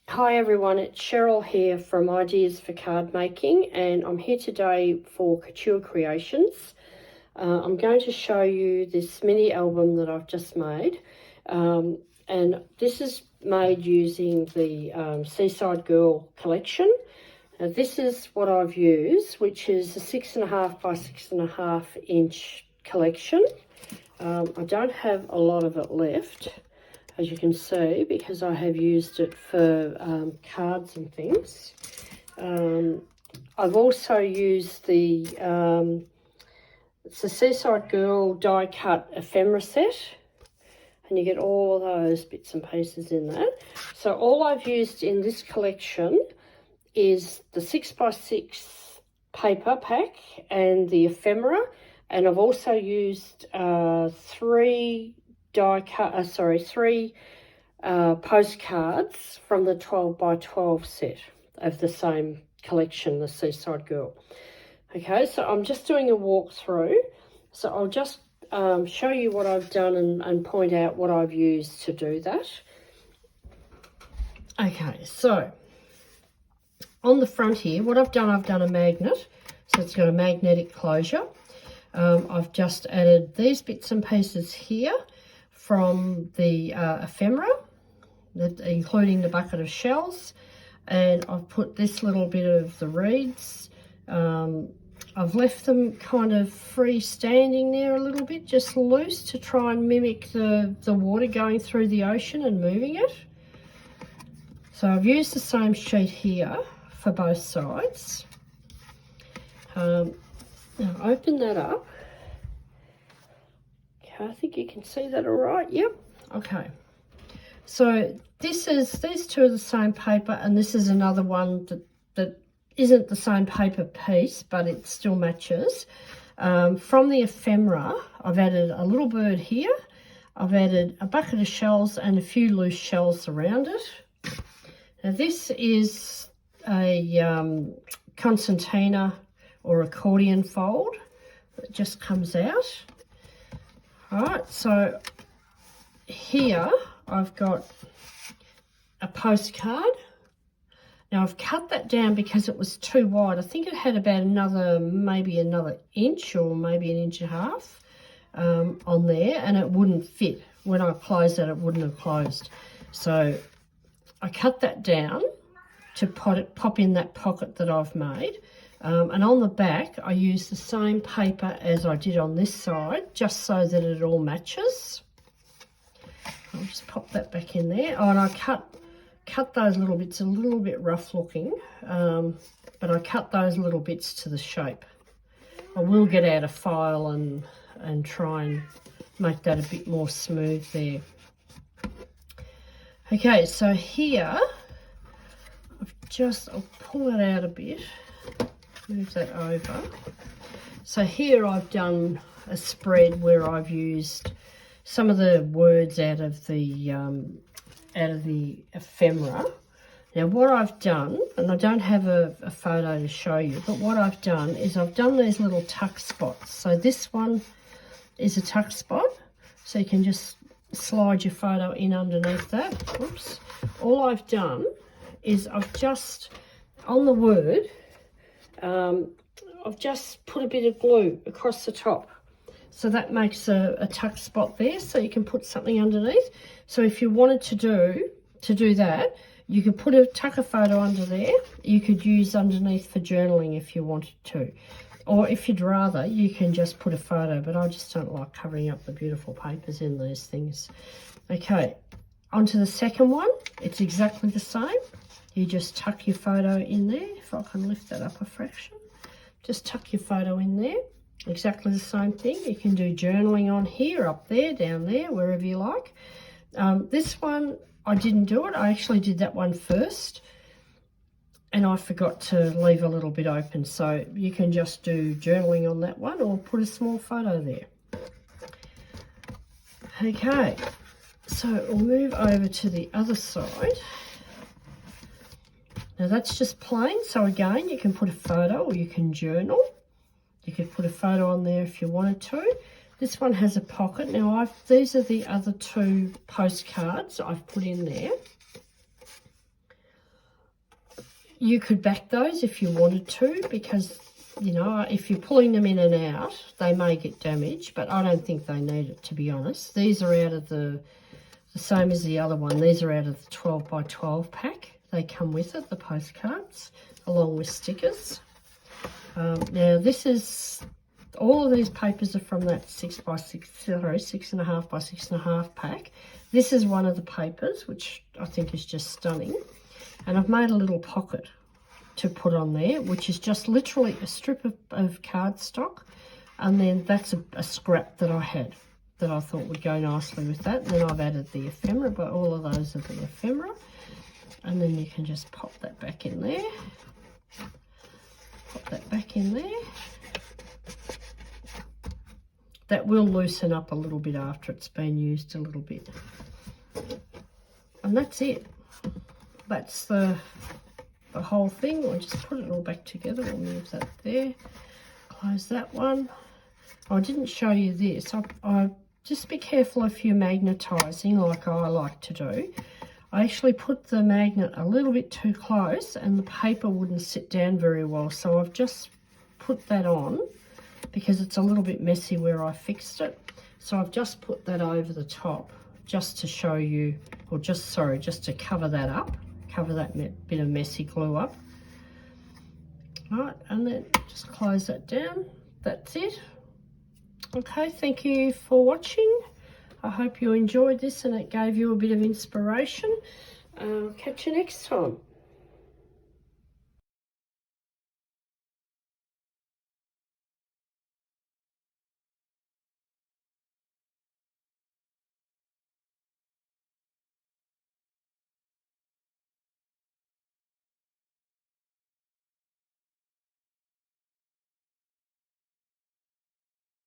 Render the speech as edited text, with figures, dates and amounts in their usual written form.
Hi everyone, it's Cheryl here from Ideas for Card Making, and I'm here today for Couture Creations. I'm going to show you this mini album that I've just made, and this is made using the Seaside Girl collection. Now this is what I've used, which is a 6.5 by 6.5 inch collection. I don't have a lot of it left, as you can see, because I have used it for cards and things. I've also used it's the Seaside Girl die cut ephemera set, and you get all of those bits and pieces in that. So all I've used in this collection is the 6x6 paper pack and the ephemera, and I've also used three postcards from the 12x12 set of the same collection, the Seaside Girl. Okay, so I'm just doing a walkthrough. So I'll just show you what I've done and point out what I've used to do that. Okay, so on the front here, what I've done a magnet. So it's got a magnetic closure. I've just added these bits and pieces here from the ephemera, including the bucket of shells, and I've put this little bit of the reeds. I've left them kind of freestanding there a little bit, just loose, to try and mimic the water going through the ocean and moving it. So I've used the same sheet here for both sides. Now open that up. Okay, I think you can see that all right. Yep. Okay. So these two are the same paper, and this is another one that isn't the same paper piece, but it still matches. From the ephemera, I've added a little bird here. I've added a bucket of shells and a few loose shells around it. Now this is a concertina or accordion fold that just comes out. All right, so here I've got a postcard. Now I've cut that down because it was too wide. I think it had about maybe another inch or maybe an inch and a half on there, and it wouldn't fit. When I closed it wouldn't have closed. So I cut that down to pop in that pocket that I've made. And on the back, I used the same paper as I did on this side, just so that it all matches. I'll just pop that back in there. Oh, and I cut those little bits a little bit rough looking, but I cut those little bits to the shape. I will get out a file and try and make that a bit more smooth there. Okay, so here, I'll pull it out a bit. Move that over. So here I've done a spread where I've used some of the words out of the ephemera. Now what I've done, and I don't have a photo to show you, but what I've done is I've done these little tuck spots. So this one is a tuck spot, so you can just slide your photo in underneath that. Oops. All I've done is I've just, on the word, I've just put a bit of glue across the top. So that makes a tuck spot there, so you can put something underneath. So if you wanted to do that, you could tuck a photo under there. You could use underneath for journaling if you wanted to. Or if you'd rather, you can just put a photo, but I just don't like covering up the beautiful papers in these things. Okay, onto the second one. It's exactly the same. You just tuck your photo in there. If I can lift that up a fraction. Just tuck your photo in there. Exactly the same thing. You can do journaling on here, up there, down there, wherever you like. This one, I didn't do it. I actually did that one first, and I forgot to leave a little bit open. So you can just do journaling on that one or put a small photo there. Okay, so we'll move over to the other side. Now that's just plain, so again, you can put a photo or you can journal. You could put a photo on there if you wanted to. This one has a pocket. Now these are the other two postcards I've put in there. you could back those if you wanted to, because, you know, if you're pulling them in and out, they may get damaged, but I don't think they need it, to be honest. These are out of the same as the other one. These are out of the 12 by 12 pack. They come with it, the postcards, along with stickers. Now, this is, all of these papers are from that 6.5 by 6.5 pack. This is one of the papers, which I think is just stunning. And I've made a little pocket to put on there, which is just literally a strip of cardstock. And then that's a scrap that I had that I thought would go nicely with that. And then I've added the ephemera, but all of those are the ephemera. And then you can just pop that back in there. Pop that back in there. That will loosen up a little bit after it's been used a little bit. And that's it. That's the whole thing. We'll just put it all back together. We'll move that there. Close that one. I didn't show you this. I just be careful if you're magnetising like I like to do. I actually put the magnet a little bit too close and the paper wouldn't sit down very well. So I've just put that on because it's a little bit messy where I fixed it. So I've just put that over the top just to show you, or just to cover that up, cover that bit of messy glue up. Right, and then just close that down. That's it. Okay, thank you for watching. I hope you enjoyed this and it gave you a bit of inspiration. Catch you next time.